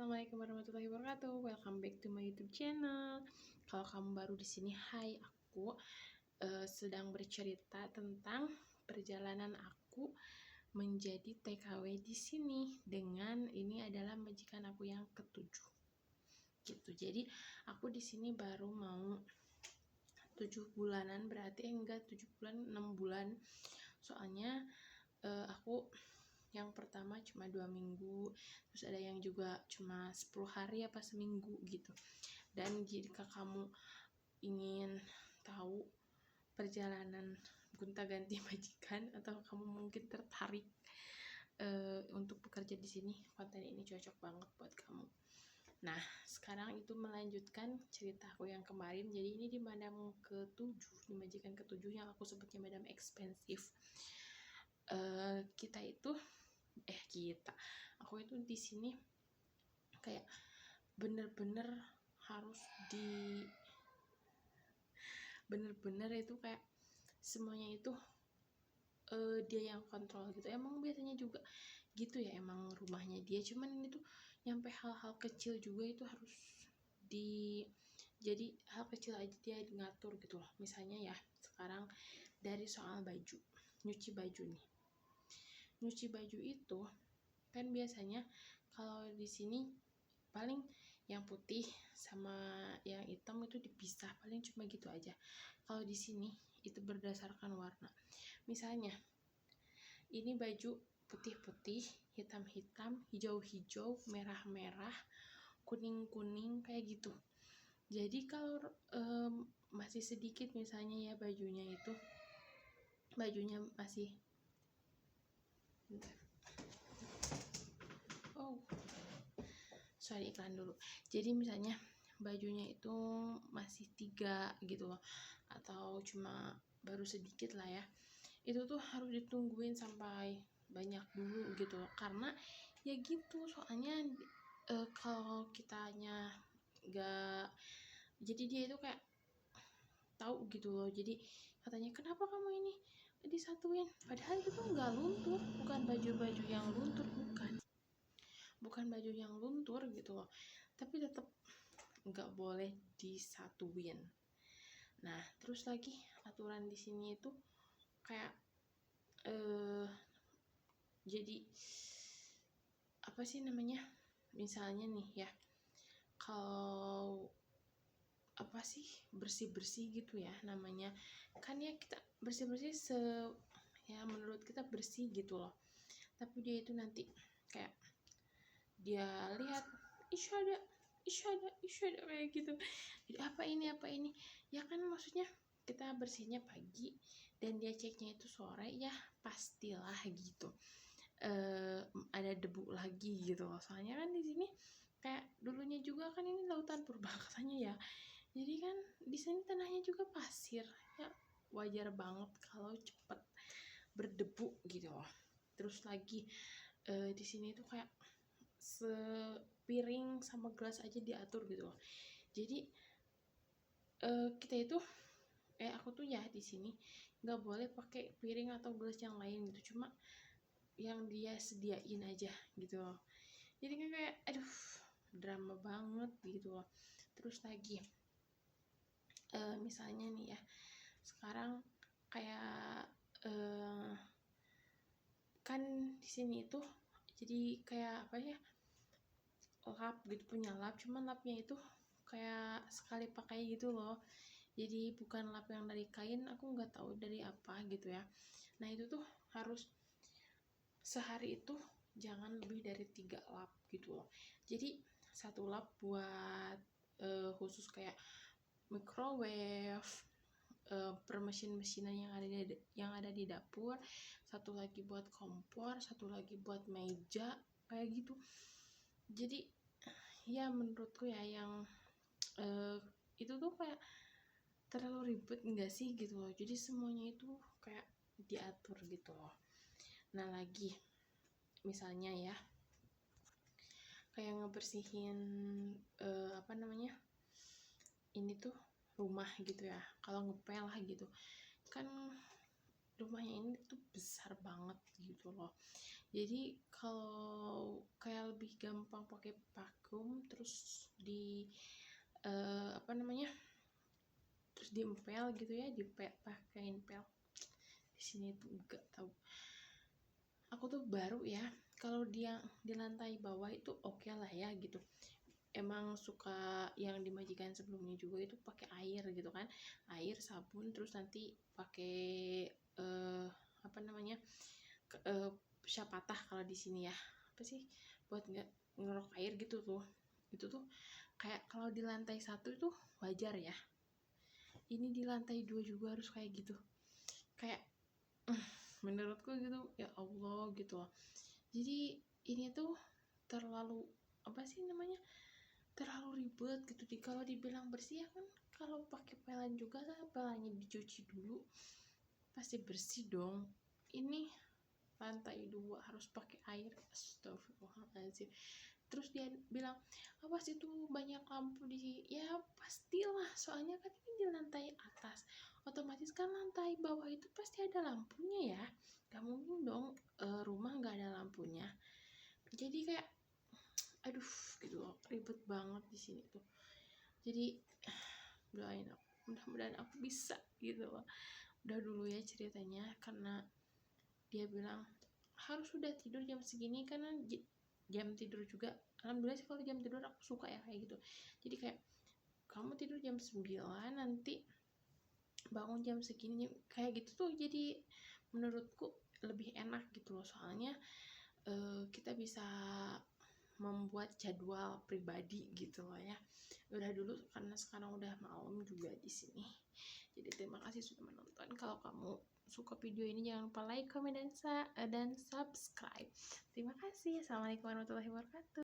Assalamualaikum warahmatullahi wabarakatuh. Welcome back to my YouTube channel. Kalau kamu baru di sini, hai, aku sedang bercerita tentang perjalanan aku menjadi TKW di sini dengan ini adalah majikan aku yang ketujuh. Gitu. Jadi aku di sini baru mau 7 bulanan, berarti enggak 7 bulan, 6 bulan. Soalnya aku yang pertama cuma 2 minggu, terus ada yang juga cuma 10 hari apa seminggu gitu. Dan jika kamu ingin tahu perjalanan gonta-ganti majikan atau kamu mungkin tertarik untuk bekerja di sini, konten ini cocok banget buat kamu. Nah, sekarang itu melanjutkan ceritaku yang kemarin. Jadi ini di madam ke-7, di majikan ke-7 yang aku sebutnya madam ekspensif. Aku itu di sini kayak bener-bener harus itu kayak semuanya itu dia yang kontrol gitu. Emang biasanya juga gitu ya, emang rumahnya dia, cuman ini tuh nyampe hal-hal kecil juga itu harus jadi hal kecil aja dia ngatur gitu loh. Misalnya ya, sekarang dari soal baju, nyuci baju nih. Nyuci baju itu kan biasanya kalau di sini paling yang putih sama yang hitam itu dipisah, paling cuma gitu aja. Kalau di sini itu berdasarkan warna. Misalnya ini baju putih-putih, hitam-hitam, hijau-hijau, merah-merah, kuning-kuning kayak gitu. Jadi kalau masih sedikit misalnya ya bajunya masih iklan dulu. Jadi misalnya bajunya itu masih 3 gitu loh, atau cuma baru sedikit lah ya, itu tuh harus ditungguin sampai banyak dulu gitu loh. Karena ya gitu, soalnya kalau kitanya gak, jadi dia itu kayak tahu gitu loh. Jadi katanya, kenapa kamu ini disatuin, padahal itu tuh nggak luntur, bukan baju-baju yang luntur, bukan baju yang luntur gitu loh, tapi tetap nggak boleh disatuin. Nah, terus lagi aturan di sini itu kayak jadi apa sih namanya, misalnya nih ya, kalau apa sih bersih-bersih gitu ya namanya, kan ya kita bersih-bersih ya menurut kita bersih gitu loh, tapi dia itu nanti kayak dia lihat isyada kayak gitu. Jadi apa ini ya kan, maksudnya kita bersihnya pagi dan dia ceknya itu sore, ya pastilah gitu ada debu lagi gitu loh. Soalnya kan di sini kayak dulunya juga kan ini lautan purba katanya ya, jadi kan di sini tanahnya juga pasir ya, wajar banget kalau cepet berdebu gitu loh. Terus lagi di sini tuh kayak sepiring sama gelas aja diatur gitu loh. Jadi kita itu aku tuh ya di sini nggak boleh pakai piring atau gelas yang lain gitu, cuma yang dia sediain aja gitu loh. Jadi kan kayak aduh drama banget gitu loh. Terus lagi misalnya nih ya, sekarang kayak kan di sini itu jadi kayak apa ya, lap gitu, punya lap, cuman lapnya itu kayak sekali pakai gitu loh. Jadi bukan lap yang dari kain, aku nggak tahu dari apa gitu ya. Nah itu tuh harus sehari itu jangan lebih dari 3 lap gitu loh. Jadi 1 lap buat khusus kayak microwave, per mesin-mesinan yang ada di dapur, 1 lagi buat kompor, 1 lagi buat meja kayak gitu. Jadi ya menurutku ya yang itu tuh kayak terlalu ribet enggak sih gitu loh. Jadi semuanya itu kayak diatur gitu loh. Nah lagi misalnya ya kayak ngebersihin apa namanya, ini tuh rumah gitu ya, kalau ngepel lah gitu kan, rumahnya ini tuh besar banget gitu loh. Jadi kalau kayak lebih gampang pakai vakum terus di apa namanya, terus diempel gitu ya, pakein pel. Di sini tuh enggak tahu, aku tuh baru ya, kalau dia di lantai bawah itu oke lah ya gitu. Emang suka yang dimajikan sebelumnya juga itu pakai air gitu kan, air sabun terus nanti pakai apa namanya, syapatah kalau di sini ya, apa sih, buat ngerok air gitu tuh. Itu tuh kayak kalau di lantai 1 itu wajar ya, ini di lantai 2 juga harus kayak gitu, kayak menurutku gitu ya Allah gitu loh. Jadi ini tuh terlalu apa sih namanya, terlalu ribet gitu. Kalau dibilang bersih ya kan, kalau pakai pelan juga kan pelannya dicuci dulu pasti bersih dong. Ini lantai 2 harus pakai air, astagfirullahaladzim. Terus dia bilang, awas itu banyak lampu di sini. Ya pastilah, soalnya kan ini di lantai atas, otomatis kan lantai bawah itu pasti ada lampunya ya, gak mungkin dong rumah gak ada lampunya. Jadi kayak aduh gitu loh, ribet banget di sini tuh. Jadi doain aku, mudah-mudahan aku bisa gitu loh. Udah dulu ya ceritanya, karena dia bilang harus sudah tidur jam segini, karena jam tidur juga alhamdulillah sih, kalau jam tidur aku suka ya kayak gitu. Jadi kayak kamu tidur jam 9 nanti bangun jam segini kayak gitu tuh, jadi menurutku lebih enak gitu loh. Soalnya kita bisa membuat jadwal pribadi gitu loh ya. Udah dulu karena sekarang udah malam juga di sini. Jadi terima kasih sudah menonton. Kalau kamu suka video ini jangan lupa like, comment, dan subscribe. Terima kasih. Assalamualaikum warahmatullahi wabarakatuh.